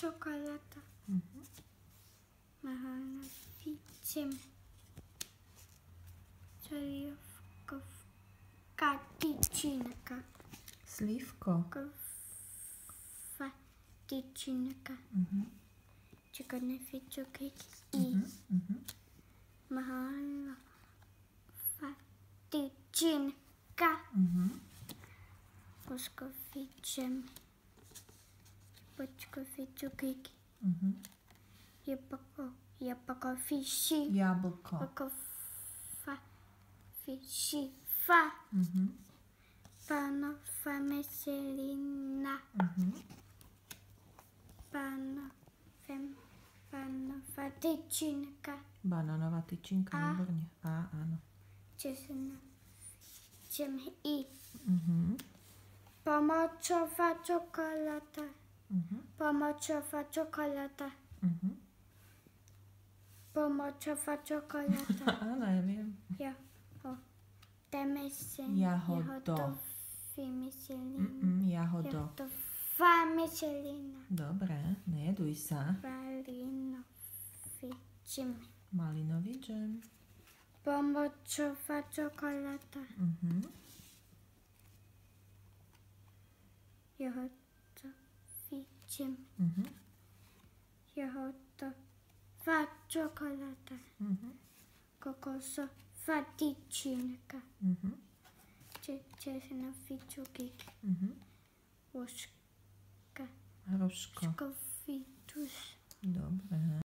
čokoláda. Mahálna píčem. Slivková tyčinka. Slivko. Tyčinka. Čokoládne fičoky. Mahálna tyčinka. Poskofičem. Počkofičuky. Jablko fiši. Jablko. Fiši. Panova meselina. Panova tyčinka. Banánová tyčinka, výborne. Áno. Česnečem i. Pomočová čokoláda. Pomočová čokoláda. Pomočová čokoláda. Áno, ja viem. Jahodo. Jahodová meselina. Dobre, nejeduj sa. Malinový džem. Pomočová čokoláda. Jahodový džem. Jahodová čokoláda. Kokosová tyčinka. Česna fičuky. Hroško. Škofitus. Dobre.